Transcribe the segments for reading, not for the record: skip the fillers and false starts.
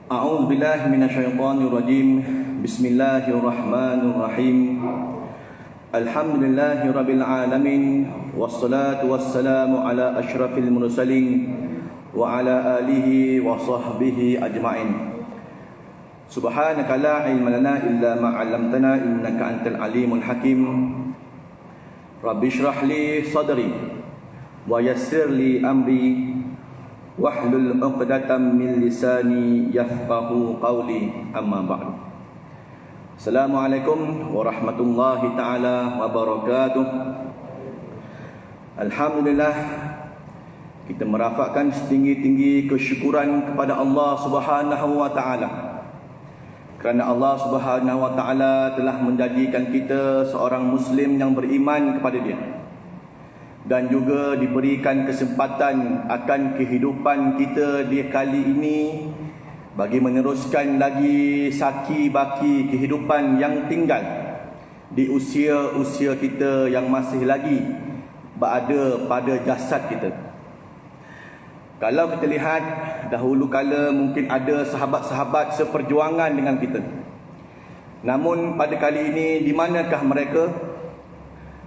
A'udzu billahi minasyaitonir rajim. Bismillahirrahmanirrahim. Alhamdulillahirabbil alamin wassalatu wassalamu ala asyrafil mursalin wa ala alihi wa sahbihi ajmain. Subhanaka la ilma lana illa ma 'allamtana innaka antal alimul hakim. Rabbi shrah li sadri wa yassir li amri wahlul 'uqdatam min lisani yafqahu qawli, amma ba'du. Assalamualaikum warahmatullahi taala wabarakatuh. Alhamdulillah, kita merafakkan setinggi-tinggi kesyukuran kepada Allah Subhanahu wa taala, kerana Allah Subhanahu wa taala telah menjadikan kita seorang muslim yang beriman kepada Dia, dan juga diberikan kesempatan akan kehidupan kita di kali ini bagi meneruskan lagi saki baki kehidupan yang tinggal di usia-usia kita yang masih lagi berada pada jasad kita. Kalau kita lihat dahulu kala mungkin ada sahabat-sahabat seperjuangan dengan kita, namun pada kali ini di manakah mereka?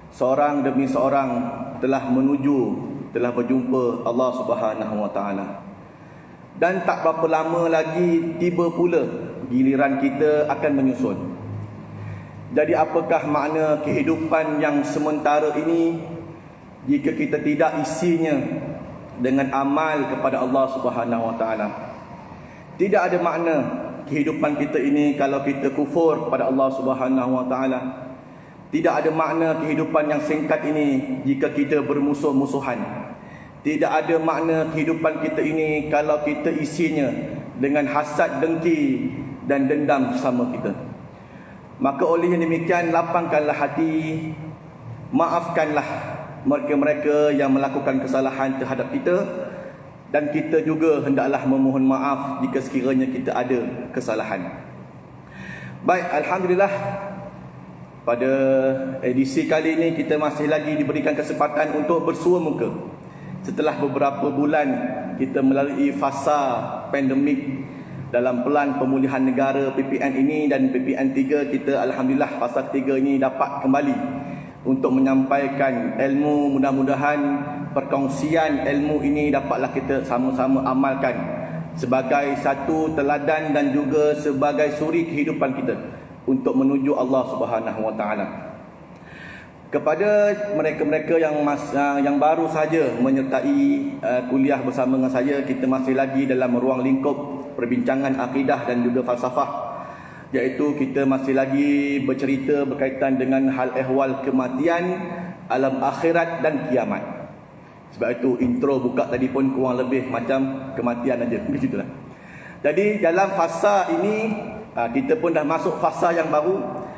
Seorang demi seorang telah berjumpa Allah Subhanahu wa taala. Dan tak berapa lama lagi tiba pula giliran kita akan menyusun. Jadi apakah makna kehidupan yang sementara ini jika kita tidak isinya dengan amal kepada Allah Subhanahu wa taala? Tidak ada makna kehidupan kita ini kalau kita kufur kepada Allah Subhanahu wa taala. Tidak ada makna kehidupan yang singkat ini jika kita bermusuh-musuhan. Tidak ada makna kehidupan kita ini kalau kita isinya dengan hasad, dengki dan dendam sama kita. Maka oleh yang demikian, lapangkanlah hati, maafkanlah mereka-mereka yang melakukan kesalahan terhadap kita, dan kita juga hendaklah memohon maaf jika sekiranya kita ada kesalahan. Baik, alhamdulillah, pada edisi kali ini kita masih lagi diberikan kesempatan untuk bersua muka. Setelah beberapa bulan kita melalui fasa pandemik dalam pelan pemulihan negara PPN ini dan PPN 3, kita alhamdulillah fasa ketiga ini dapat kembali untuk menyampaikan ilmu. Mudah-mudahan perkongsian ilmu ini dapatlah kita sama-sama amalkan sebagai satu teladan dan juga sebagai suri kehidupan kita untuk menuju Allah Subhanahu wa taala. Kepada mereka-mereka yang baru saja menyertai kuliah bersama dengan saya, kita masih lagi dalam ruang lingkup perbincangan akidah dan juga falsafah, iaitu kita masih lagi bercerita berkaitan dengan hal ehwal kematian, alam akhirat dan kiamat. Sebab itu intro buka tadi pun kurang lebih macam kematian aja, begitulah. Jadi dalam fasa ini kita pun dah masuk fasa yang baru.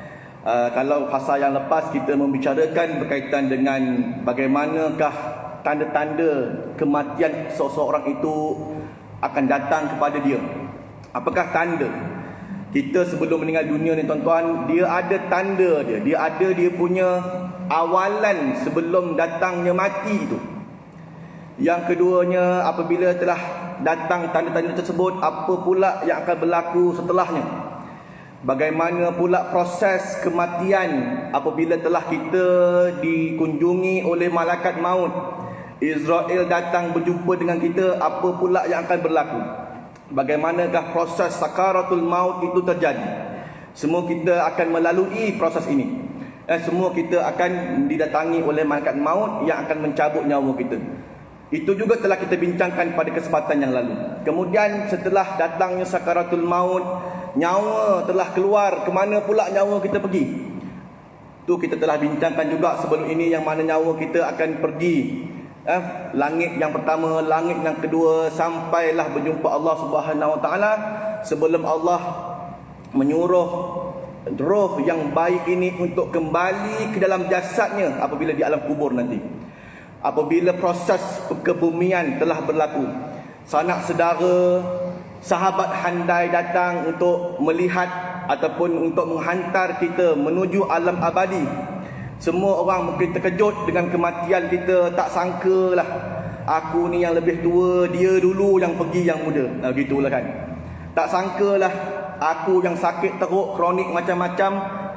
Kalau fasa yang lepas kita membicarakan berkaitan dengan bagaimanakah tanda-tanda kematian seseorang itu akan datang kepada dia. Apakah tanda? Kita sebelum meninggal dunia ni tuan-tuan, dia ada tanda dia. Dia ada dia punya awalan sebelum datangnya mati itu. Yang keduanya, apabila telah datang tanda-tanda tersebut, apa pula yang akan berlaku setelahnya? Bagaimana pula proses kematian apabila telah kita dikunjungi oleh malaikat maut, Israel datang berjumpa dengan kita, apa pula yang akan berlaku? Bagaimanakah proses sakaratul maut itu terjadi? Semua kita akan melalui proses ini. Semua kita akan didatangi oleh malaikat maut yang akan mencabut nyawa kita. Itu juga telah kita bincangkan pada kesempatan yang lalu. Kemudian setelah datangnya sakaratul maut, nyawa telah keluar, ke mana pula nyawa kita pergi? Itu kita telah bincangkan juga sebelum ini, yang mana nyawa kita akan pergi. Langit yang pertama, langit yang kedua, sampailah berjumpa Allah Subhanahu wa taala sebelum Allah menyuruh roh yang baik ini untuk kembali ke dalam jasadnya apabila di alam kubur nanti. Apabila proses kebumian telah berlaku, sanak saudara, sahabat handai datang untuk melihat ataupun untuk menghantar kita menuju alam abadi. Semua orang mungkin terkejut dengan kematian kita, tak sangkalah aku ni yang lebih tua, dia dulu yang pergi yang muda. Gitulah kan. Tak sangkalah aku yang sakit teruk, kronik macam-macam,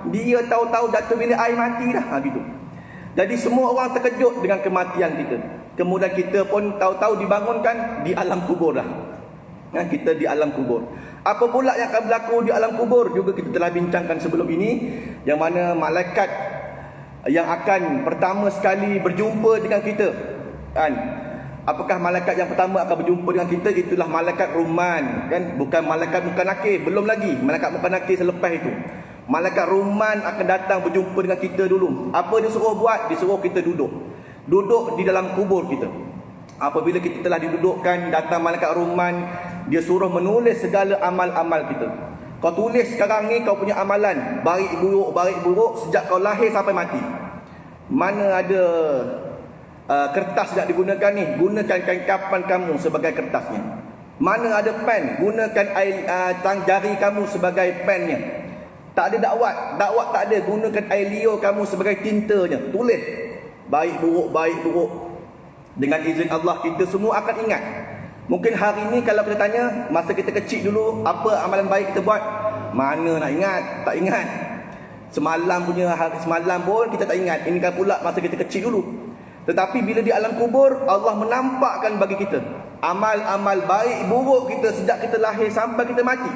dia tahu-tahu jatuh bilik air mati dah. Gitu. Jadi semua orang terkejut dengan kematian kita. Kemudian kita pun tahu-tahu dibangunkan di alam kubur dah. Kita di alam kubur. Apa pula yang akan berlaku di alam kubur juga kita telah bincangkan sebelum ini, yang mana malaikat yang akan pertama sekali berjumpa dengan kita, kan? Apakah malaikat yang pertama akan berjumpa dengan kita? Itulah malaikat Ruman, kan? Bukan malaikat Munkar Nakir, belum lagi. Malaikat Munkar Nakir selepas itu. Malaikat Ruman akan datang berjumpa dengan kita dulu. Apa dia suruh buat? Dia suruh kita duduk. Duduk di dalam kubur kita. Apabila kita telah didudukkan, datang malaikat Ruman, dia suruh menulis segala amal-amal kita. Kau tulis sekarang ni kau punya amalan, baik buruk sejak kau lahir sampai mati. Mana ada kertas nak digunakan ni, gunakan kain kapan kamu sebagai kertasnya. Mana ada pen, gunakan air jari kamu sebagai pennya. Tak ada dakwat tak ada, gunakan air liur kamu sebagai tintanya. Tulis baik buruk. Dengan izin Allah kita semua akan ingat. Mungkin hari ini kalau kita tanya, masa kita kecil dulu, apa amalan baik kita buat? Mana nak ingat? Tak ingat. Semalam pun kita tak ingat. Ini kan pula masa kita kecil dulu. Tetapi bila di alam kubur, Allah menampakkan bagi kita amal-amal baik buruk kita sejak kita lahir sampai kita mati.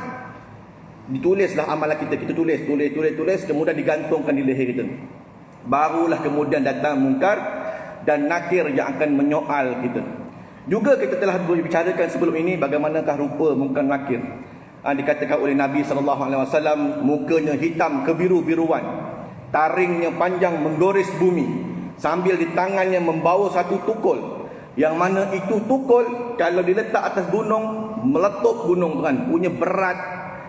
Ditulislah amalan kita. Kita tulis, kemudian digantungkan di leher kita. Barulah kemudian datang Munkar dan Nakir yang akan menyoal kita. Juga kita telah berbicarakan sebelum ini bagaimanakah rupa Munkar Nakir. Dikatakan oleh Nabi SAW, mukanya hitam kebiru-biruan, taringnya panjang menggores bumi, sambil di tangannya membawa satu tukul, yang mana itu tukul kalau diletak atas gunung, meletup gunung kan, punya berat.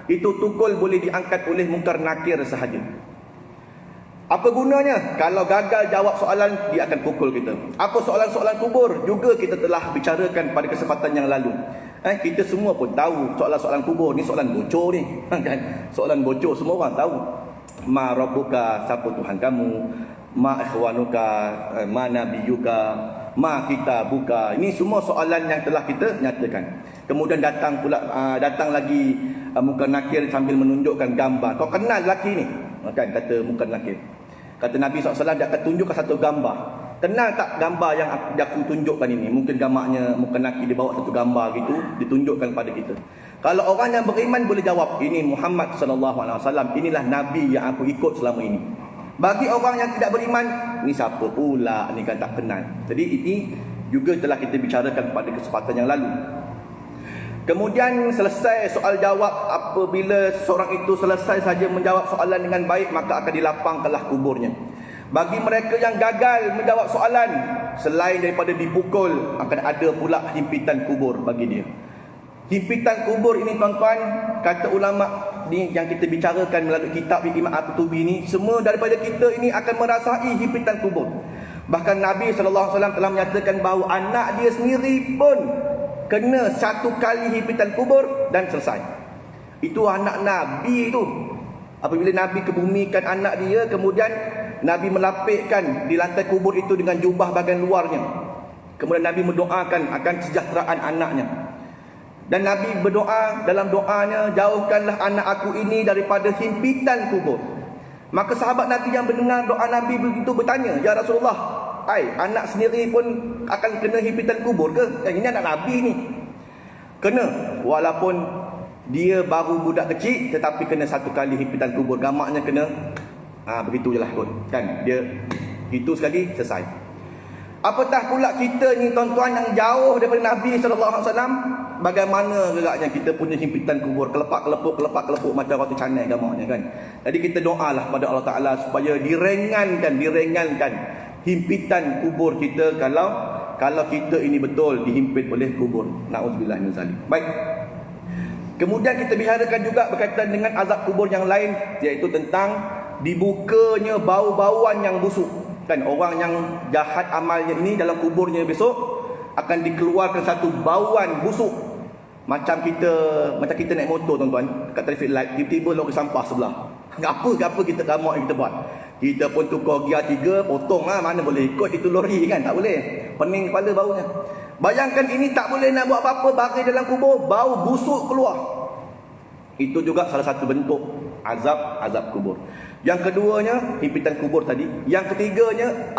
Itu tukul boleh diangkat oleh Munkar Nakir sahaja. Apa gunanya? Kalau gagal jawab soalan, dia akan pukul kita. Apa soalan-soalan kubur? Juga kita telah bicarakan pada kesempatan yang lalu. Kita semua pun tahu soalan-soalan kubur ni soalan bocor ni. Kan? Soalan bocor semua orang tahu. Ma rabbuka, siapa Tuhan kamu? Ma ikhwanuka, ma nabiyuka, ma kitabuka. Ini semua soalan yang telah kita nyatakan. Kemudian datang lagi Munkar Nakir sambil menunjukkan gambar. Kau kenal lelaki ni? Kan kata Munkar Nakir. Kata Nabi SAW, dia akan tunjukkan satu gambar. Kenal tak gambar yang aku tunjukkan ini? Mungkin gambarnya Munkar Nakir, dia bawa satu gambar gitu, ditunjukkan pada kita. Kalau orang yang beriman boleh jawab, ini Muhammad SAW, inilah Nabi yang aku ikut selama ini. Bagi orang yang tidak beriman, ni siapa pula? Ni kan tak kenal. Jadi ini juga telah kita bicarakan pada kesempatan yang lalu. Kemudian selesai soal jawab, apabila seorang itu selesai saja menjawab soalan dengan baik, maka akan dilapangkanlah kuburnya. Bagi mereka yang gagal menjawab soalan, selain daripada dipukul, akan ada pula himpitan kubur bagi dia. Himpitan kubur ini tuan-tuan, kata ulama ni yang kita bicarakan melalui kitab Imam At-Tubi ni, semua daripada kita ini akan merasai himpitan kubur. Bahkan Nabi SAW telah menyatakan bahawa anak dia sendiri pun kena satu kali himpitan kubur dan selesai. Itu anak Nabi itu. Apabila Nabi kebumikan anak dia, kemudian Nabi melapikkan di lantai kubur itu dengan jubah bahagian luarnya. Kemudian Nabi mendoakan akan kesejahteraan anaknya. Dan Nabi berdoa, dalam doanya, jauhkanlah anak aku ini daripada himpitan kubur. Maka sahabat Nabi yang mendengar doa Nabi begitu bertanya, ya Rasulullah, anak sendiri pun akan kena himpitan kubur ke? Ini anak Nabi ni. Kena. Walaupun dia baru budak kecil, tetapi kena satu kali himpitan kubur. Gamaknya kena. Begitu je lah kot. Kan? Dia itu sekali, selesai. Apatah pula kita ni tuan-tuan yang jauh daripada Nabi SAW. Bagaimana geraknya kita punya himpitan kubur, kelepak-kelepuk macam roti canai gamaknya kan. Jadi kita doalah pada Allah Ta'ala supaya direngankan himpitan kubur kita kalau kita ini betul dihimpit oleh kubur. Na'udzubillah min zalik. Baik. Kemudian kita bicarakan juga berkaitan dengan azab kubur yang lain, iaitu tentang dibukanya bau-bauan yang busuk. Kan orang yang jahat amalnya ini dalam kuburnya besok akan dikeluarkan satu bauan busuk. Macam kita naik motor tuan-tuan, kat traffic light, tiba-tiba lori sampah sebelah. Apa kita gamak yang kita buat? Kita pun tukar gear 3, potong lah, mana boleh ikut itu lori kan, tak boleh. Pening kepala baunya. Bayangkan ini tak boleh nak buat apa-apa, bagi dalam kubur, bau busuk keluar. Itu juga salah satu bentuk azab kubur. Yang keduanya, himpitan kubur tadi. Yang ketiganya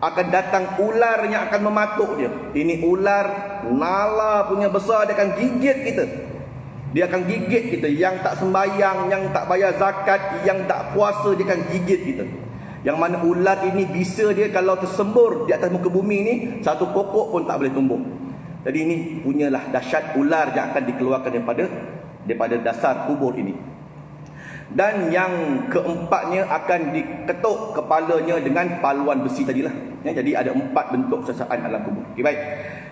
akan datang ular yang akan mematuk dia. Ini ular nala punya besar, dia akan gigit kita. Dia akan gigit kita. Yang tak sembayang, yang tak bayar zakat, yang tak puasa, dia akan gigit kita. Yang mana ular ini bisa dia kalau tersembur di atas muka bumi ni, satu pokok pun tak boleh tumbuh. Jadi ini punyalah dahsyat ular yang akan dikeluarkan daripada dasar kubur ini. Dan yang keempatnya akan diketuk kepalanya dengan paluan besi tadilah. Jadi ada 4 bentuk sesaan alam kubur. Okay, baik.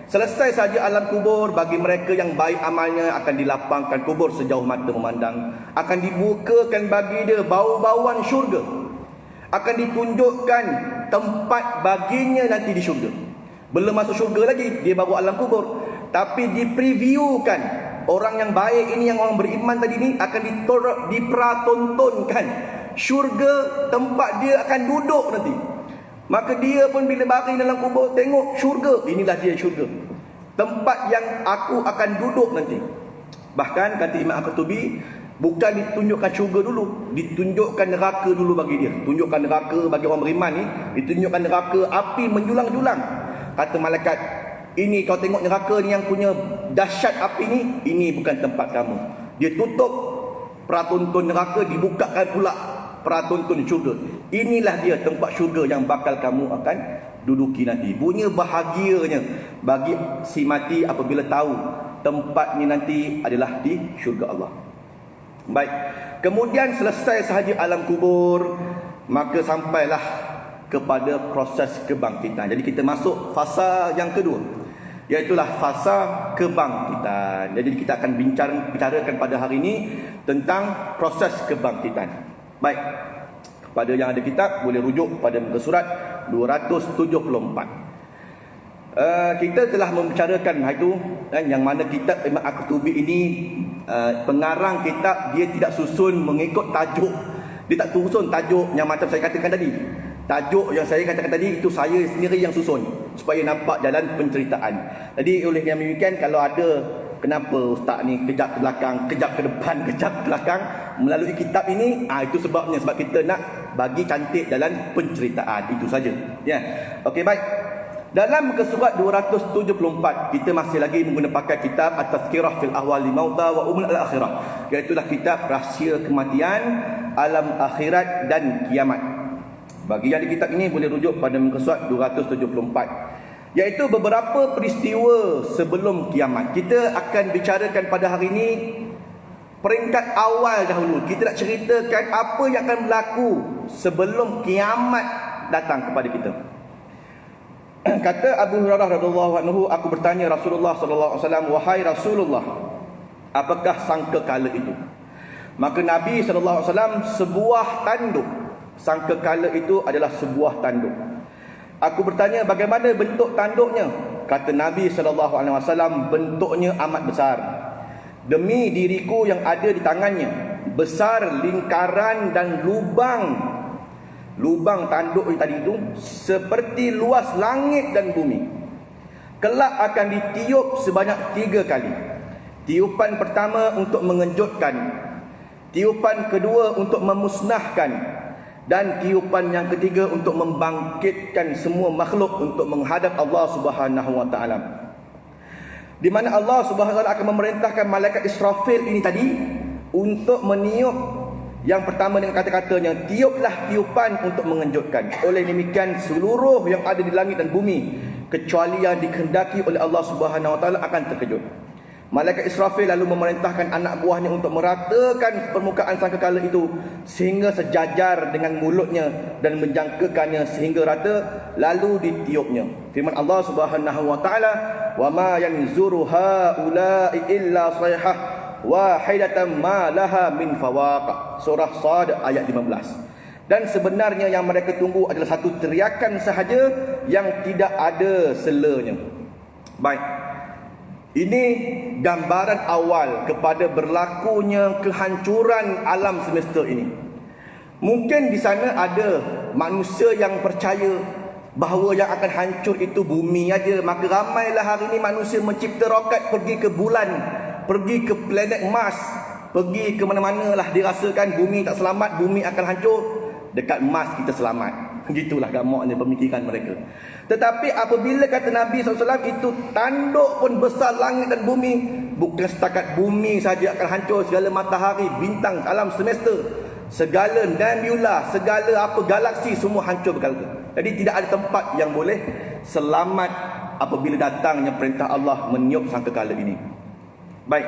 Selesai saja alam kubur, bagi mereka yang baik amalnya akan dilapangkan kubur sejauh mata memandang. Akan dibukakan bagi dia bau-bauan syurga. Akan ditunjukkan tempat baginya nanti di syurga. Belum masuk syurga lagi, dia baru alam kubur. Tapi dipreviewkan, orang yang baik ini, yang orang beriman tadi ni akan dipratontonkan syurga, tempat dia akan duduk nanti. Maka dia pun bila baring dalam kubur, tengok syurga, inilah dia syurga, tempat yang aku akan duduk nanti. Bahkan kata Imam Al-Qurtubi, bukan ditunjukkan syurga dulu, ditunjukkan neraka dulu bagi dia. Tunjukkan neraka bagi orang beriman ni, ditunjukkan neraka api menjulang-julang. Kata malaikat, ini kau tengok neraka ni yang punya dahsyat api ni, ini bukan tempat kamu. Dia tutup pratuntun neraka, dibukakan pula pratuntun syurga. Inilah dia tempat syurga yang bakal kamu akan duduki nanti. Punya bahagianya bagi si mati apabila tahu tempatnya nanti adalah di syurga Allah. Baik, kemudian selesai sahaja alam kubur, maka sampailah kepada proses kebangkitan. Jadi kita masuk fasa yang kedua, iaitulah fasa kebangkitan. Jadi kita akan bicarakan pada hari ini tentang proses kebangkitan. Baik, kepada yang ada kitab boleh rujuk pada muka surat 274. Kita telah membicarakan itu, yang mana kitab Imam Al-Qurtubi ini, pengarang kitab dia tidak susun mengikut tajuk. Dia tak susun tajuk yang macam saya katakan tadi. Tajuk yang saya katakan tadi itu saya sendiri yang susun supaya nampak jalan penceritaan. Jadi oleh yang demikian, kalau ada kenapa ustaz ni kejap ke belakang, kejap ke depan, kejap ke belakang melalui kitab ini, itu sebabnya, sebab kita nak bagi cantik jalan penceritaan, itu saja. Ya. Okey, baik. Dalam muka surat 274 kita masih lagi menggunakan kitab At-Tazkirah fil Ahwali Mauta wa Umul Al-Akhirah, iaitu kitab rahsia kematian, alam akhirat dan kiamat. Bagi yang di kitab ini boleh rujuk pada muka surat 274, iaitu beberapa peristiwa sebelum kiamat. Kita akan bicarakan pada hari ini peringkat awal dahulu. Kita nak ceritakan apa yang akan berlaku sebelum kiamat datang kepada kita. Kata Abu Hurairah radhiyallahu anhu, aku bertanya Rasulullah sallallahu alaihi wasallam, wahai Rasulullah, apakah sangka kala itu? Maka Nabi sallallahu alaihi wasallam, sebuah tanduk. Sangka kala itu adalah sebuah tanduk. Aku bertanya, bagaimana bentuk tanduknya? Kata Nabi SAW, bentuknya amat besar. Demi diriku yang ada di tangannya, besar lingkaran dan lubang tanduk tadi itu seperti luas langit dan bumi. Kelak akan ditiup sebanyak 3 kali. Tiupan pertama untuk mengejutkan, tiupan kedua untuk memusnahkan, dan tiupan yang ketiga untuk membangkitkan semua makhluk untuk menghadap Allah Subhanahu wa taala. Di mana Allah Subhanahu wa taala akan memerintahkan malaikat Israfil ini tadi untuk meniup yang pertama dengan kata-katanya, tiuplah tiupan untuk mengejutkan. Oleh demikian seluruh yang ada di langit dan bumi kecuali yang dikehendaki oleh Allah Subhanahu wa taala akan terkejut. Malaikat Israfil lalu memerintahkan anak buahnya untuk meratakan permukaan sangkakala itu sehingga sejajar dengan mulutnya dan menjangkakannya sehingga rata, lalu ditiupnya. Firman Allah Subhanahu wa taala, "Wa ma yanzuru haula'i illa sayhah wahidatan ma laha min fawaq." Surah Sad ayat 15. Dan sebenarnya yang mereka tunggu adalah satu teriakan sahaja yang tidak ada selanya. Baik. Ini gambaran awal kepada berlakunya kehancuran alam semesta ini. Mungkin di sana ada manusia yang percaya bahawa yang akan hancur itu bumi aja. Maka ramailah hari ini manusia mencipta roket pergi ke bulan, pergi ke planet Mars, Pergi ke mana-mana lah dirasakan bumi tak selamat, bumi akan hancur. Dekat Mars kita selamat. Gitulah gamaknya pemikiran mereka. Tetapi apabila kata Nabi SAW, itu tanduk pun besar langit dan bumi. Bukan setakat bumi saja akan hancur, segala matahari, bintang, alam semesta, segala nebula, segala apa galaksi semua hancur berkala. Jadi tidak ada tempat yang boleh selamat apabila datangnya perintah Allah meniup sangkakala ini. Baik,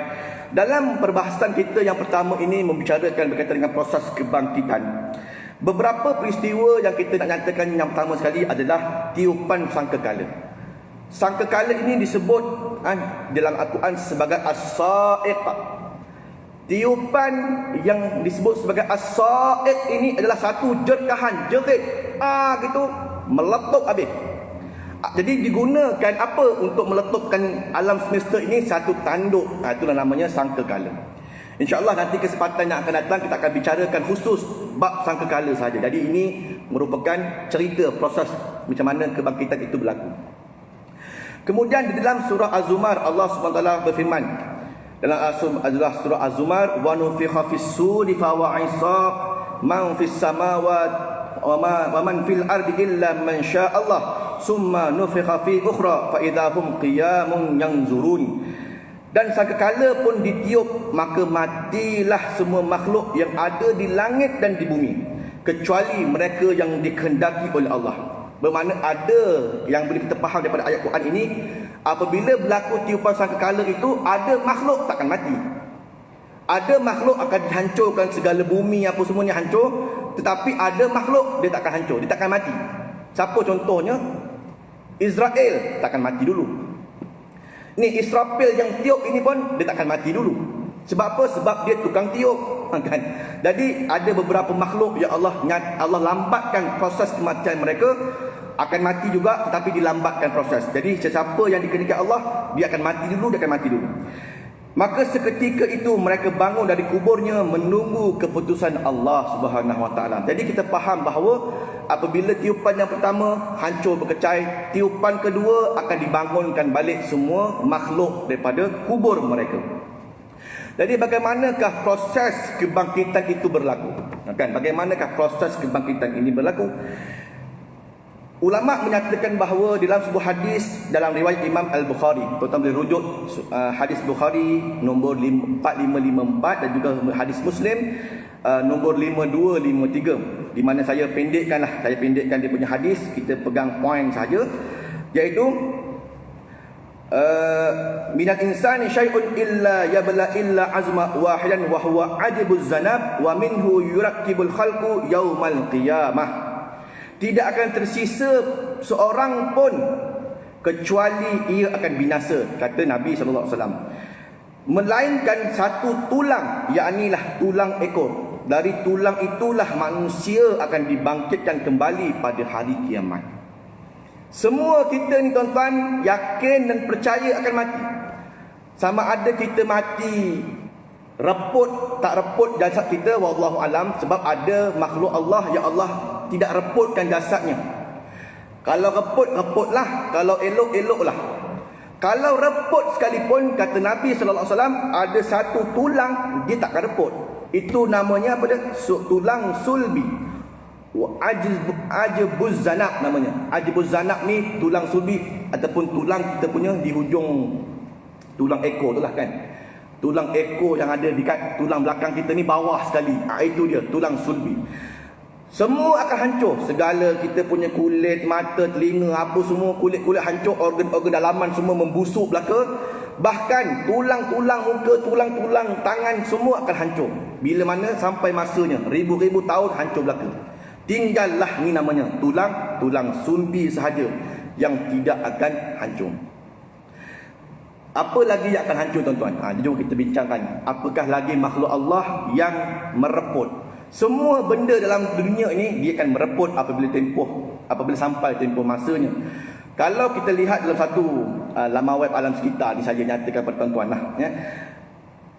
dalam perbahasan kita yang pertama ini membicarakan berkaitan dengan proses kebangkitan. Beberapa peristiwa yang kita nak nyatakan yang pertama sekali adalah tiupan sangkakala. Sangkakala ini disebut dalam Al-Quran sebagai as-sa'iq. Tiupan yang disebut sebagai as-sa'iq ini adalah satu jerkahan, jerit, gitu, meletup habis. Jadi digunakan apa untuk meletupkan alam semesta ini? Satu tanduk. Itulah namanya sangkakala. InsyaAllah nanti kesempatan yang akan datang kita akan bicarakan khusus bab sangkakala saja. Jadi ini merupakan cerita proses macam mana kebangkitan itu berlaku. Kemudian di dalam surah Az-Zumar Allah SWT berfirman dalam surah Az-Zumar, wa nufikha fis-suri fa wa'isaq man fis samawati wa man fil ardi illa man syaa Allah summa nufikha fi ukhra fa idahum qiyamun yanzurun. Dan sangkakala pun ditiup, maka matilah semua makhluk yang ada di langit dan di bumi, kecuali mereka yang dikehendaki oleh Allah. Bermakna ada yang boleh kita faham daripada ayat Quran ini, apabila berlaku tiupan sangkakala itu, ada makhluk takkan mati. Ada makhluk akan dihancurkan, segala bumi apa semuanya hancur, tetapi ada makhluk dia takkan hancur, dia takkan mati. Siapa contohnya? Israel takkan mati dulu. Ni Israfil yang tiup ini pun dia takkan mati dulu. Sebab apa? Sebab dia tukang tiup, kan? Jadi ada beberapa makhluk yang Allah lambatkan proses kematian mereka, akan mati juga tetapi dilambatkan proses. Jadi sesiapa yang dikehendaki Allah, dia akan mati dulu, dia akan mati dulu. Maka seketika itu mereka bangun dari kuburnya menunggu keputusan Allah Subhanahu Wa Taala. Jadi kita faham bahawa apabila tiupan yang pertama hancur berkecai, tiupan kedua akan dibangunkan balik semua makhluk daripada kubur mereka. Jadi bagaimanakah proses kebangkitan itu berlaku? Kan? Bagaimanakah proses kebangkitan ini berlaku? Ulama menyatakan bahawa dalam sebuah hadis dalam riwayat Imam Al-Bukhari, tuan-tuan boleh rujuk hadis Bukhari nombor 4554 dan juga hadis Muslim nombor 5253, di mana saya pendekkan dia punya hadis, kita pegang poin saja, iaitu minal insani syai'un illa yabla illa azma wahidan wa huwa ajibuz zanab wa minhu yurakkibul khalqu yaumal qiyamah. Tidak akan tersisa seorang pun kecuali ia akan binasa, kata Nabi SAW. Melainkan satu tulang, yaknilah tulang ekor. Dari tulang itulah manusia akan dibangkitkan kembali pada hari kiamat. Semua kita ni tuan-tuan yakin dan percaya akan mati. Sama ada kita mati reput tak reput jasad kita, wallahu alam, sebab ada makhluk Allah yang Allah tidak reputkan jasadnya. Kalau reput, reputlah. Kalau elok, eloklah. Kalau reput sekalipun, kata Nabi SAW, ada satu tulang dia takkan reput. Itu namanya apa dia? Tulang sulbi. Ajibuz zanab namanya. Ajibuz zanab ni tulang sulbi ataupun tulang kita punya di hujung tulang ekor tu lah, kan. Tulang ekor yang ada dekat tulang belakang kita ni bawah sekali. Itu dia tulang sulbi. Semua akan hancur. Segala kita punya kulit, mata, telinga, apa semua, kulit-kulit hancur, organ-organ dalaman semua membusuk belaka. Bahkan tulang-tulang muka, tulang-tulang tangan semua akan hancur. Bila mana? Sampai masanya, ribu-ribu tahun hancur belaka. Tinggallah ni namanya tulang sulbi sahaja yang tidak akan hancur. Apa lagi yang akan hancur, tuan-tuan? Jom kita bincangkan. Apakah lagi makhluk Allah yang mereput? Semua benda dalam dunia ini dia akan mereput apabila sampai tempoh masanya. Kalau kita lihat dalam satu laman web alam sekitar ni saja nyatakan kepada tuan-tuan lah, ya.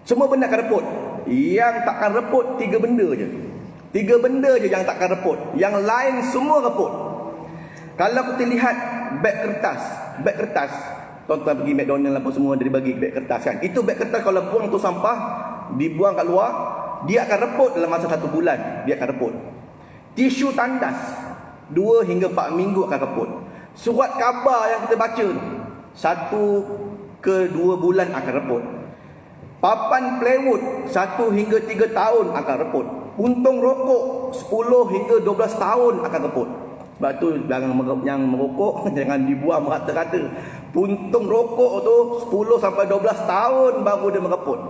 Semua benda akan reput. Yang takkan reput 3 benda je. 3 benda je yang takkan reput. Yang lain semua reput. Kalau kita lihat beg kertas, tuan-tuan pergi McDonald apa semua dia bagi beg kertas, kan. Itu beg kertas kalau buang tu sampah, dibuang kat luar, dia akan reput dalam masa 1 bulan, dia akan reput. Tisu tandas 2 hingga 4 minggu akan reput. Surat khabar yang kita baca 1 ke 2 bulan akan reput. Papan plywood 1 hingga 3 tahun akan reput. Puntung rokok 10 hingga 12 tahun akan reput. Sebab tu yang merokok jangan dibuang merata-rata. Puntung rokok tu 10 sampai 12 tahun baru dia mereput.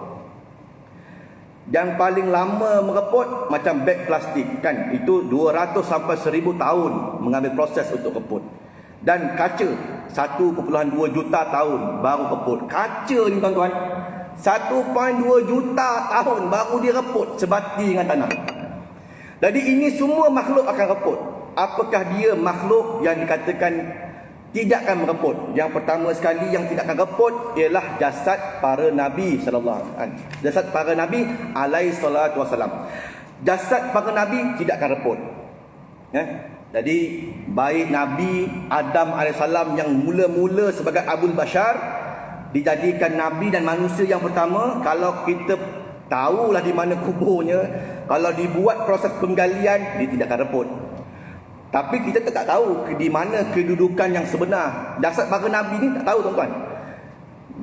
Yang paling lama mereput macam beg plastik kan, itu 200 sampai 1000 tahun mengambil proses untuk reput. Dan kaca 1.2 juta tahun baru reput. Kaca ni tuan-tuan 1.2 juta tahun baru dia reput sebati dengan tanah. Jadi ini semua makhluk akan reput. Apakah dia makhluk yang dikatakan tidak akan mereput? Yang pertama sekali yang tidak akan reput ialah jasad para nabi sallallahu alaihi wasallam. Jasad para nabi alaihi salatu wasallam. Jasad para nabi tidak akan reput. Ya. Jadi baik Nabi Adam alaihissalam yang mula-mula sebagai Abul Bashar dijadikan nabi dan manusia yang pertama, kalau kita tahulah di mana kuburnya, kalau dibuat proses penggalian dia tidak akan reput. Tapi kita tak tahu di mana kedudukan yang sebenar. Jasad para nabi ni tak tahu tuan-tuan.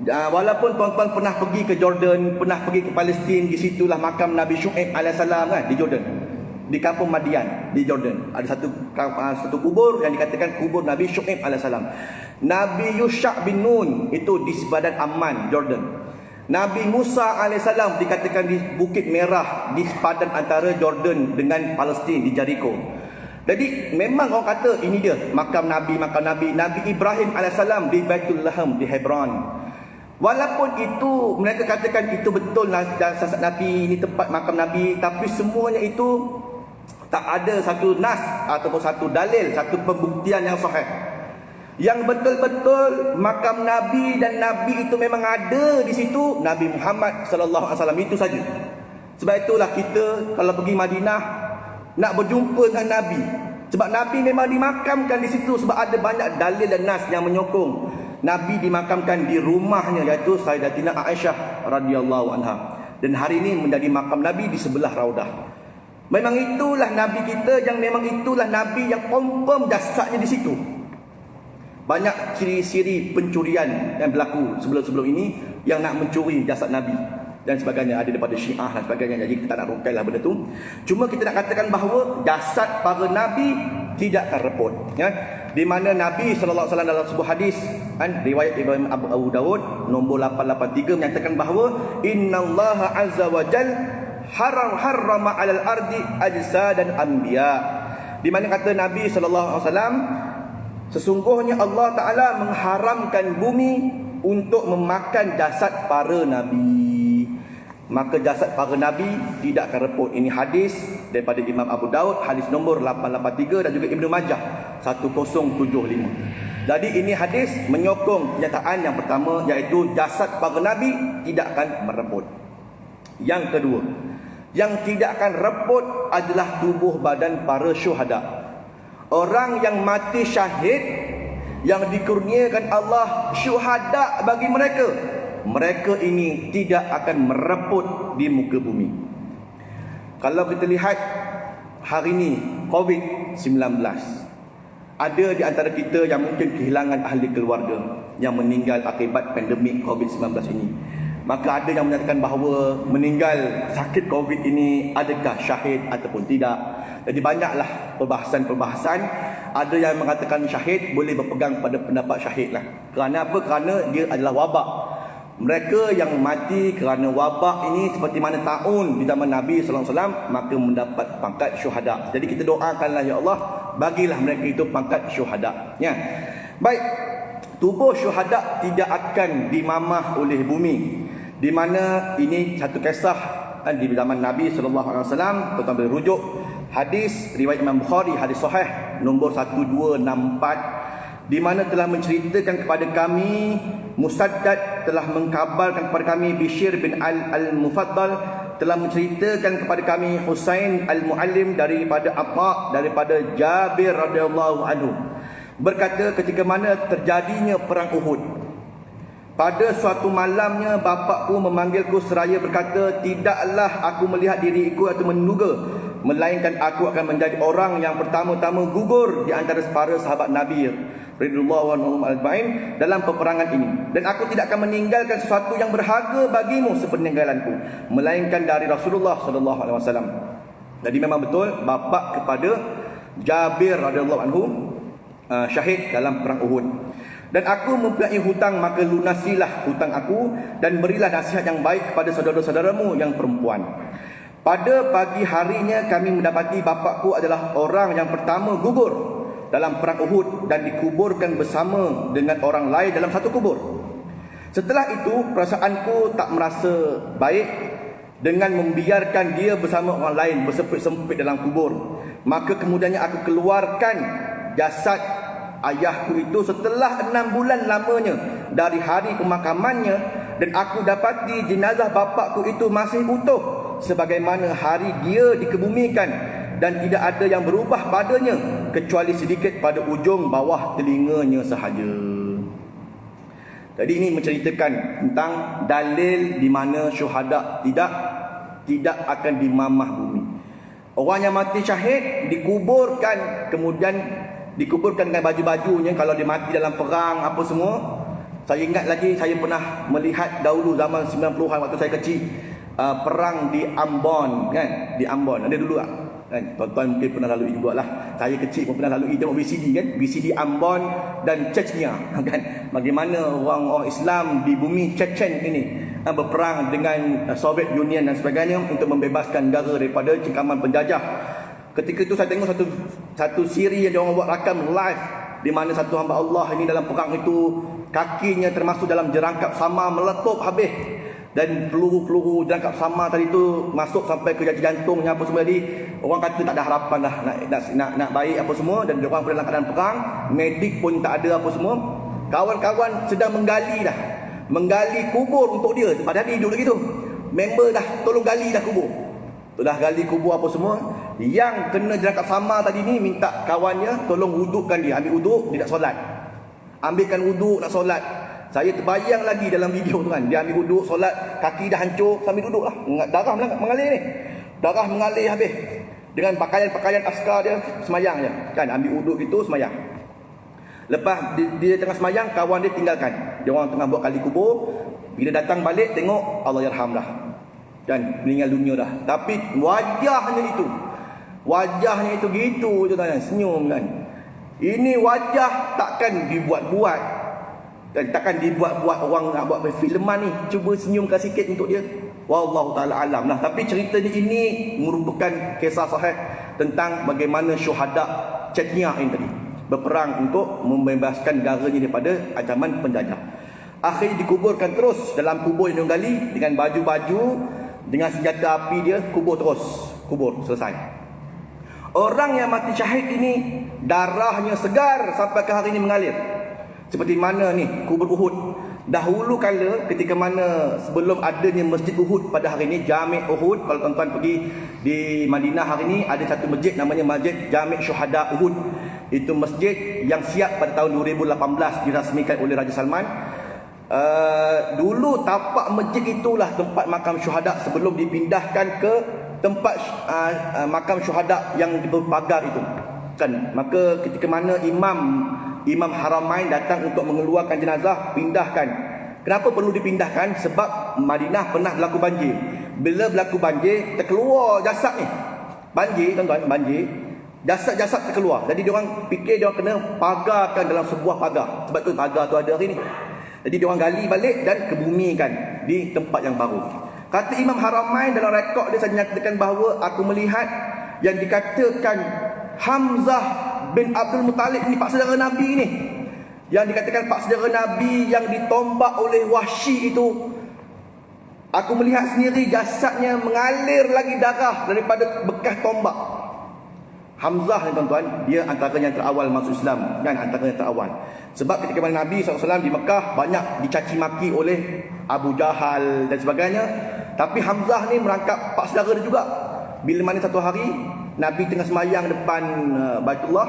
Walaupun tuan-tuan pernah pergi ke Jordan, pernah pergi ke Palestin, di situlah makam Nabi Syuaib alaihissalam kan, di Jordan. Di kampung Madian di Jordan ada satu kubur yang dikatakan kubur Nabi Syuaib alaihissalam. Nabi Yusha bin Nun itu di sepadan Amman, Jordan. Nabi Musa alaihissalam dikatakan di Bukit Merah di sepadan antara Jordan dengan Palestin di Jericho. Jadi memang orang kata ini dia makam Nabi. Nabi Ibrahim alaihissalam di Baitul Laham di Hebron. Walaupun itu mereka katakan itu betul jasad Nabi, ini tempat makam Nabi, tapi semuanya itu tak ada satu nas ataupun satu dalil, satu pembuktian yang sahih. Yang betul-betul makam Nabi dan Nabi itu memang ada di situ Nabi Muhammad sallallahu alaihi wasallam, itu saja. Sebab itulah kita kalau pergi Madinah nak berjumpa dengan Nabi, sebab Nabi memang dimakamkan di situ, sebab ada banyak dalil dan nas yang menyokong Nabi dimakamkan di rumahnya, iaitu Sayyidatina Aisyah radhiyallahu anha. Dan hari ini menjadi makam Nabi di sebelah Raudah. Memang itulah Nabi kita, yang memang itulah Nabi yang confirm jasadnya di situ. Banyak ciri-ciri pencurian yang berlaku sebelum-sebelum ini yang nak mencuri jasad Nabi dan sebagainya, ada daripada Syiah dan sebagainya. Jadi kita tak nak rungkailah benda tu. Cuma kita nak katakan bahawa jasad para Nabi tidak akan reput. Ya. Di mana Nabi sallallahu alaihi wasallam dalam sebuah hadis kan, riwayat Imam Abu Dawud nombor 883 menyatakan bahawa innallaha azza wa jalla harrama 'alal ardi ajsadan anbiya. Di mana kata Nabi sallallahu alaihi wasallam, sesungguhnya Allah Taala mengharamkan bumi untuk memakan jasad para nabi. Maka jasad para nabi tidak akan reput. Ini hadis daripada Imam Abu Daud, hadis nombor 883, dan juga Ibnu Majah 1075. Jadi ini hadis menyokong kenyataan yang pertama, iaitu jasad para nabi tidak akan mereput. Yang kedua, yang tidak akan reput adalah tubuh badan para syuhada. Orang yang mati syahid, yang dikurniakan Allah syuhada bagi mereka, mereka ini tidak akan mereput di muka bumi. Kalau kita lihat hari ini COVID-19, ada di antara kita yang mungkin kehilangan ahli keluarga yang meninggal akibat pandemik COVID-19 ini. Maka ada yang menyatakan bahawa meninggal sakit COVID ini adakah syahid ataupun tidak. Jadi banyaklah perbahasan-perbahasan. Ada yang mengatakan syahid boleh berpegang pada pendapat syahid lah. Kerana apa? Kerana dia adalah wabak. Mereka yang mati kerana wabak ini seperti mana taun di zaman Nabi sallallahu alaihi wasallam, maka mendapat pangkat syuhada. Jadi kita doakanlah, ya Allah, bagilah mereka itu pangkat syuhada. Ya. Baik, tubuh syuhada tidak akan dimamah oleh bumi. Di mana ini satu kisah di zaman Nabi sallallahu alaihi wasallam, tuan-tuan boleh rujuk hadis riwayat Imam Bukhari, hadis sahih nombor 1264, di mana telah menceritakan kepada kami, Musaddad telah mengkabarkan kepada kami, Bishr bin Al-Mufaddal telah menceritakan kepada kami, Husain Al-Muallim daripada Atha daripada Jabir radhiyallahu anhu berkata, ketika mana terjadinya perang Uhud, Pada suatu malamnya bapakku memanggilku seraya berkata, tidaklah aku melihat diriku atau menduga, melainkan aku akan menjadi orang yang pertama-tama gugur di antara para sahabat Nabi radhiyallahu anhum ajmain dalam peperangan ini, dan aku tidak akan meninggalkan sesuatu yang berharga bagimu sepeninggalanku, melainkan dari Rasulullah sallallahu alaihi wasallam. Jadi memang betul bapa kepada Jabir radhiyallahu anhu syahid dalam perang Uhud. Dan aku mempunyai hutang, maka lunasilah hutang aku dan berilah nasihat yang baik kepada saudara-saudaramu yang perempuan. Pada pagi harinya kami mendapati bapakku adalah orang yang pertama gugur dalam perang Uhud dan dikuburkan bersama dengan orang lain dalam satu kubur. Setelah itu perasaanku tak merasa baik dengan membiarkan dia bersama orang lain bersempit-sempit dalam kubur. Maka kemudiannya aku keluarkan jasad ayahku itu setelah 6 bulan lamanya dari hari pemakamannya, dan aku dapati jenazah bapakku itu masih utuh sebagaimana hari dia dikebumikan, dan tidak ada yang berubah padanya kecuali sedikit pada ujung bawah telinganya sahaja. Jadi ini menceritakan tentang dalil di mana syuhada tidak akan dimamah bumi. Orang yang mati syahid dikuburkan, kemudian dikuburkan dengan baju-bajunya. Kalau dia mati dalam perang apa semua, saya ingat lagi saya pernah melihat dahulu zaman 90-an waktu saya kecil, perang di Ambon kan, di Ambon ada dulu kan, tuan-tuan mungkin pernah lalui juga lah. Saya kecil pun pernah lalui, tengok VCD kan, VCD Ambon dan Chechnya kan, bagaimana orang-orang Islam di bumi Chechen ini berperang dengan Soviet Union dan sebagainya untuk membebaskan negara daripada cengkaman penjajah. Ketika itu saya tengok satu siri yang diorang buat rakam live, di mana satu hamba Allah ini dalam perang itu kakinya termasuk dalam jerangkap sama meletup habis, dan peluru-peluru jerangkap sama tadi itu masuk sampai ke jantungnya apa semua. Jadi orang kata tak ada harapan dah nak baik apa semua, dan diorang dalam keadaan perang, medik pun tak ada apa semua. Kawan-kawan sedang menggali kubur untuk dia, padahal dia hidup lagi tu. Member dah tolong gali dah kubur. Dah gali kubur apa semua. Yang kena jerangkap sama tadi ni minta kawannya tolong wudukkan dia. Ambil wuduk, dia nak solat. Ambilkan wuduk nak solat. Saya terbayang lagi dalam video tu kan, dia ambil wuduk solat, kaki dah hancur sambil duduk lah. Darah mengalir ni. Darah mengalir habis. Dengan pakaian-pakaian askar dia semayang je. Kan ambil wuduk itu semayang. Lepas dia tengah semayang, kawan dia tinggalkan. Dia orang tengah buat kali kubur. Bila datang balik tengok, Allah yarham dah. Dan meninggal dunia dah. Tapi wajahnya itu gitu je kan, senyum kan. Ini wajah takkan dibuat-buat. Dan takkan dibuat-buat orang nak buat filman ni. Cuba senyumkan sikit untuk dia. Wallahu ta'ala alam lah. Tapi cerita ini merupakan kisah sahih tentang bagaimana syuhada Chechnya ini tadi berperang untuk membebaskan negaranya daripada ancaman penjajah. Akhirnya dikuburkan terus dalam kubur yang digali dengan baju-baju, dengan senjata api dia, kubur selesai. Orang yang mati syahid ini darahnya segar sampai ke hari ini mengalir. Seperti mana ni kubur Uhud. Dahulu kala ketika mana sebelum adanya Masjid Uhud pada hari ini, Jami' Uhud, kalau tuan-tuan pergi di Madinah hari ini ada satu masjid namanya Masjid Jami' Syuhada Uhud. Itu masjid yang siap pada tahun 2018 dirasmikan oleh Raja Salman. Dulu tapak masjid itulah tempat makam syuhada sebelum dipindahkan ke tempat makam syuhada yang berpagar itu kan. Maka ketika mana Imam Haramain datang untuk mengeluarkan jenazah, pindahkan. Kenapa perlu dipindahkan? Sebab Madinah pernah berlaku banjir. Bila berlaku banjir, terkeluar jasad ni. Banjir tuan-tuan, banjir. Jasad-jasad terkeluar. Jadi diorang fikir diorang kena pagarkan dalam sebuah pagar. Sebab tu pagar tu ada hari ni. Jadi diorang gali balik dan kebumikan di tempat yang baru. Kata Imam Haramain dalam rekod dia, saya nyatakan bahawa aku melihat yang dikatakan Hamzah bin Abdul Muttalib ni, pak saudara Nabi ni, yang dikatakan pak saudara Nabi yang ditombak oleh Wahsy itu, aku melihat sendiri jasadnya mengalir lagi darah daripada bekas tombak. Hamzah ni tuan-tuan, dia antara yang terawal masuk Islam, kan, antara yang terawal. Sebab ketika mana Nabi SAW di Mekah banyak dicaci maki oleh Abu Jahal dan sebagainya. Tapi Hamzah ni merangkap pak saudara dia juga. Bila mana satu hari Nabi tengah semayang depan Baitullah,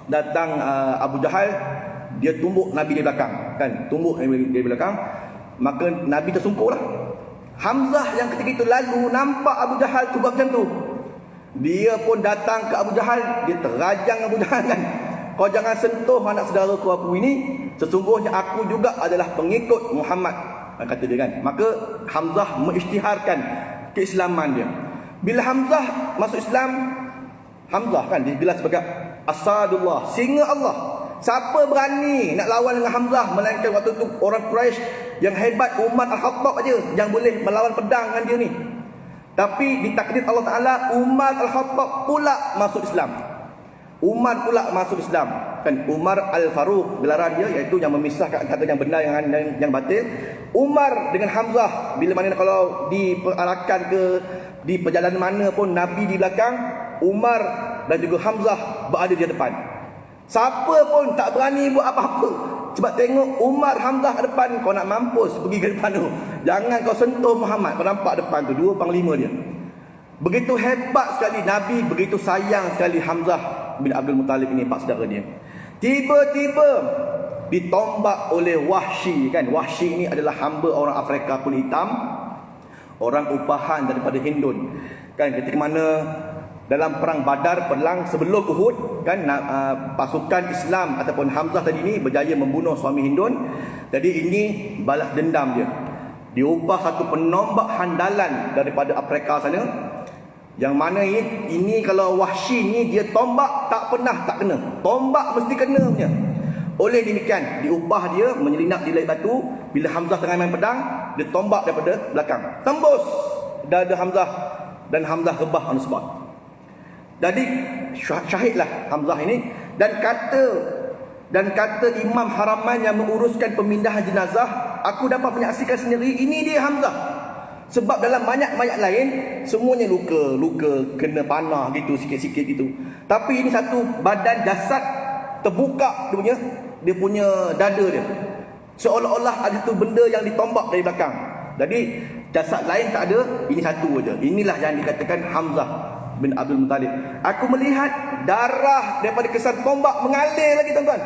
datang Abu Jahal, dia tumbuk Nabi di belakang. kan tumbuk dari belakang, maka Nabi tersungkurlah. Hamzah yang ketika itu lalu nampak Abu Jahal tu buat macam tu. Dia pun datang ke Abu Jahal, dia terajang Abu Jahal kan. Kau jangan sentuh anak saudaraku aku ini, sesungguhnya aku juga adalah pengikut Muhammad, kata dia kan. Maka Hamzah mengisytiharkan keislaman dia. Bila Hamzah masuk Islam, Hamzah kan digelar sebagai Asadullah, singa Allah. Siapa berani nak lawan dengan Hamzah, melainkan waktu tu orang Quraisy yang hebat, Umar Al-Khattab aja yang boleh melawan pedang dengan dia ni. Tapi ditakdir Allah Ta'ala, Umar Al-Khattab pula masuk Islam. Umar pula masuk Islam. Kan Umar Al-Faruq gelaran dia, iaitu yang memisahkan kata yang benar dengan yang batil. Umar dengan Hamzah, bila mana kalau diarahkan ke di perjalanan mana pun Nabi di belakang, Umar dan juga Hamzah berada di depan. Siapa pun tak berani buat apa-apa. Sebab tengok Umar, Hamzah ke depan, kau nak mampus pergi ke depan tu. Jangan kau sentuh Muhammad. Kau nampak depan tu, dua panglima dia. Begitu hebat sekali Nabi, begitu sayang sekali Hamzah bin Abdul Muttalib ini, pak saudara dia. Tiba-tiba ditombak oleh Wahsy kan. Wahsy ini adalah hamba orang Afrika kulit hitam, orang upahan daripada Hindun. Kan ketika mana dalam perang Badar, perang sebelum Uhud kan, pasukan Islam ataupun Hamzah tadi ini berjaya membunuh suami Hindun. Jadi ini balas dendam dia. Diubah satu penombak handalan daripada Afrika sana, yang mana ini kalau Wahsy ni dia tombak tak pernah tak kena. Tombak mesti kena punya. Oleh demikian diubah dia menyelinap di laik batu. Bila Hamzah tengah main pedang, dia tombak daripada belakang, tembus dada Hamzah, dan Hamzah rebah on the spot. Jadi syahidlah Hamzah ini. Dan kata Imam Haramain yang menguruskan pemindahan jenazah, aku dapat menyaksikan sendiri, ini dia Hamzah. Sebab dalam mayat-mayat lain semuanya luka kena panah gitu, sikit-sikit gitu. Tapi ini satu badan jasad terbuka dia punya dada dia. Seolah-olah ada satu benda yang ditombak dari belakang. Jadi jasad lain tak ada, ini satu aja. Inilah yang dikatakan Hamzah bin Abdul Muttalib. Aku melihat darah daripada kesan tombak mengalir lagi, tuan-tuan.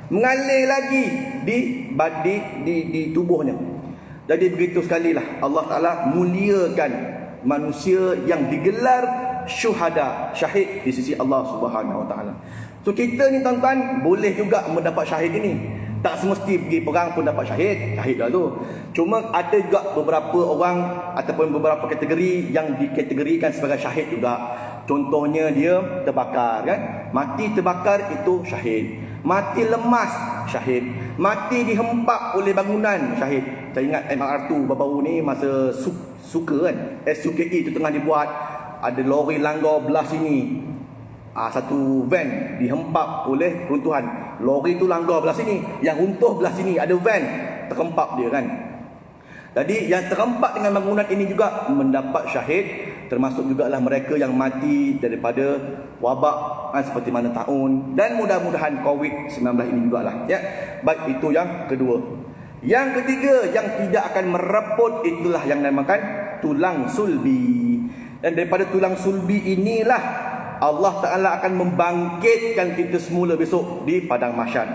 Mengalir lagi di tubuhnya. Jadi begitu sekali lah Allah Ta'ala muliakan manusia yang digelar syuhada, syahid di sisi Allah Subhanahu Wa Ta'ala. So kita ni, tuan-tuan, boleh juga mendapat syahid ini. Tak semesti pergi perang pun dapat syahid lah tu. Cuma ada juga beberapa orang ataupun beberapa kategori yang dikategorikan sebagai syahid juga. Contohnya dia terbakar kan. Mati terbakar itu syahid. Mati lemas syahid. Mati dihempak oleh bangunan syahid. Saya ingat MR2 baru-baru ni masa suka kan, SUKE tu tengah dibuat, ada lori langgar belah sini. Satu van dihempak oleh runtuhan. Lori tu langgar belah sini, yang runtuh belah sini, ada van terhempak dia kan. Jadi yang terhempak dengan bangunan ini juga mendapat syahid, termasuk jugalah mereka yang mati daripada wabak kan, seperti mana tahun, dan mudah-mudahan COVID-19 ini jugalah ya. Baik, itu yang kedua. Yang ketiga yang tidak akan mereput, itulah yang dinamakan tulang sulbi. Dan daripada tulang sulbi inilah Allah Ta'ala akan membangkitkan kita semula besok di padang mahsyar.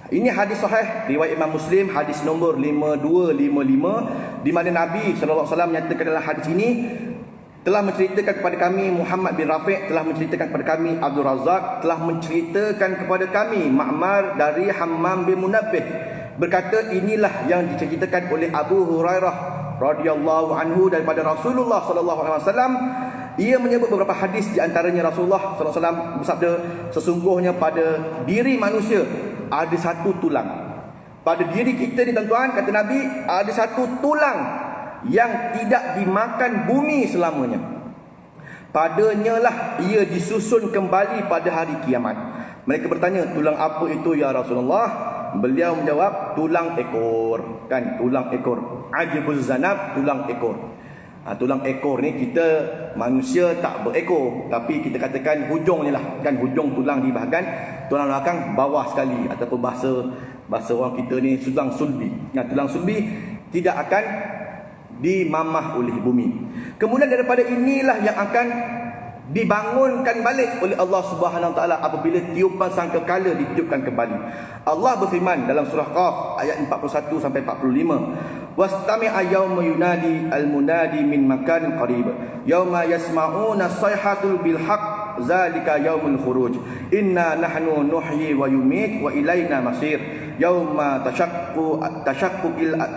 Ini hadis sahih riwayat Imam Muslim, hadis nombor 5255, di mana Nabi SAW menyatakan dalam hadis ini, telah menceritakan kepada kami Muhammad bin Rafi', telah menceritakan kepada kami Abdul Razak, telah menceritakan kepada kami Ma'mar dari Hammam bin Munabbih, berkata inilah yang diceritakan oleh Abu Hurairah radhiyallahu anhu daripada Rasulullah sallallahu alaihi wasallam. Ia menyebut beberapa hadis, di antaranya Rasulullah sallallahu alaihi wasallam bersabda, sesungguhnya pada diri manusia ada satu tulang. Pada diri kita ni, tuan-tuan, kata Nabi, ada satu tulang yang tidak dimakan bumi selamanya. Padanya lah ia disusun kembali pada hari kiamat. Mereka bertanya, tulang apa itu ya Rasulullah? Beliau menjawab, tulang ekor. Kan, tulang ekor. Ajibuz zanab, tulang ekor. Tulang ekor ni kita manusia tak berekor, tapi kita katakan hujung ni lah. Kan, hujung tulang di bahagian tulang belakang bawah sekali, ataupun bahasa orang kita ni tulang sulbi. Tulang sulbi tidak akan dimamah oleh bumi. Kemudian daripada inilah yang akan dibangunkan balik oleh Allah Subhanahu Wa Taala apabila tiupan sangkakala ditiupkan kembali. Allah berfirman dalam surah Qaf ayat 41 sampai 45, wastami'a yauma yunadi al-munadi min makanin qarib yauma yasma'una sayhatul bil haqq zalika yaumul khuruj inna nahnu nuhyi wa yumit wa ilaina masir yauma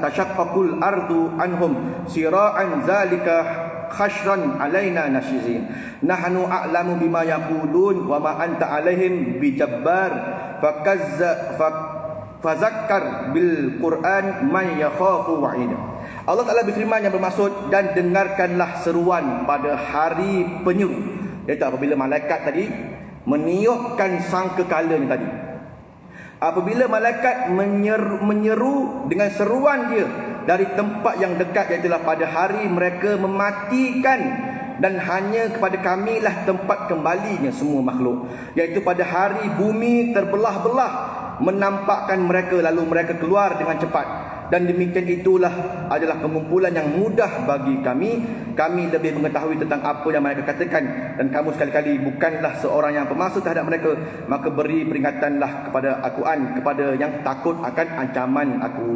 tashaqqaqul ardu anhum sira'an zalika khashran alaina nashizin nahnu a'lamu bima yaqulun wa ma anta alaihim bijabbar fazakkar bil Quran man yakhafu wa'id. Allah Taala berfirman yang bermaksud, dan dengarkanlah seruan pada hari penyeru, iaitu apabila malaikat tadi meniupkan sangkakalanya tadi. Apabila malaikat menyeru dengan seruan dia dari tempat yang dekat, iaitu pada hari mereka mematikan, dan hanya kepada kamilah tempat kembalinya semua makhluk, iaitu pada hari bumi terbelah-belah menampakkan mereka, lalu mereka keluar dengan cepat. Dan demikian itulah adalah pengumpulan yang mudah bagi kami. Kami lebih mengetahui tentang apa yang mereka katakan, dan kamu sekali-kali bukanlah seorang yang pemasuk terhadap mereka. Maka beri peringatanlah kepada akuan, kepada yang takut akan ancaman aku.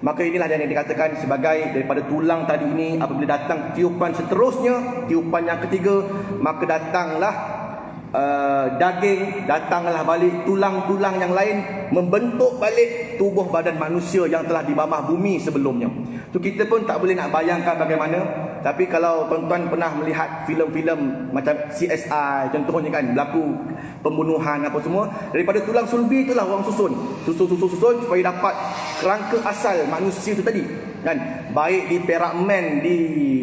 Maka inilah yang dikatakan sebagai daripada tulang tadi ini, apabila datang tiupan seterusnya, tiupan yang ketiga, maka datanglah daging, datanglah balik tulang-tulang yang lain, membentuk balik tubuh badan manusia yang telah di bawah bumi sebelumnya. Tu kita pun tak boleh nak bayangkan bagaimana. Tapi kalau tuan-tuan pernah melihat filem-filem macam CSI contohnya kan, berlaku pembunuhan apa semua, daripada tulang sulbi itulah orang susun supaya dapat kerangka asal manusia itu tadi kan. Baik di Perak Man, di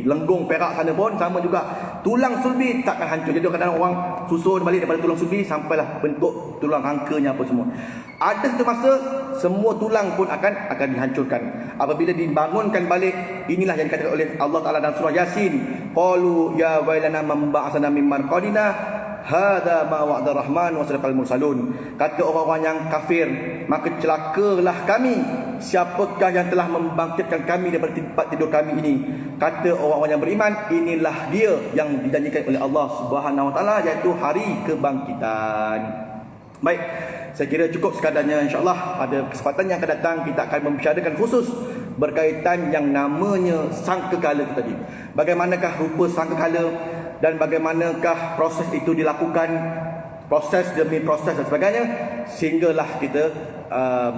Lenggong Perak sana pun sama juga, tulang sulbi takkan hancur. Jadi kadang-kadang orang susun balik daripada tulang sulbi sampailah bentuk tulang rangkanya apa semua. Ada satu masa semua tulang pun akan dihancurkan apabila dibangunkan balik. Inilah yang dikatakan oleh Allah Taala dalam surah Yasin, qalu ya wailana man ba'athana min marqadina hadza ma wa'ada rahman wa sadaqal mursalun. Kata orang-orang yang kafir, maka celakalah kami, siapakah yang telah membangkitkan kami daripada tempat tidur kami ini. Kata orang-orang yang beriman, inilah dia yang dijanjikan oleh Allah Subhanahu Wa Taala, iaitu hari kebangkitan. Baik, saya kira cukup sekadarnya. InsyaAllah pada kesempatan yang akan datang kita akan membicarakan khusus berkaitan yang namanya sangkakala tadi. Bagaimanakah rupa sangkakala dan bagaimanakah proses itu dilakukan, proses demi proses dan sebagainya, sehinggalah kita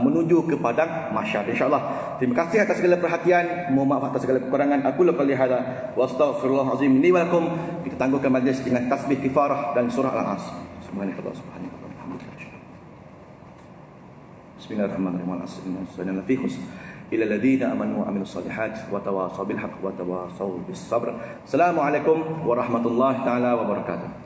menuju ke padang mahsyar, insya-Allah. Terima kasih atas segala perhatian, mohon maaf atas segala kekurangan. Aku lakukan hadza wa astaghfirullahalazim li wa lakum. Kita tangguhkan majlis dengan tasbih kifarah dan surah Al-As. Subhanallah subhanallah. Bismillahirrahmanirrahim. Assalamualaikum ila alladziina amanu wa amilus solihat wa tawassaw bil haqq wa tawassaw bis sabr. Assalamualaikum warahmatullahi taala wabarakatuh.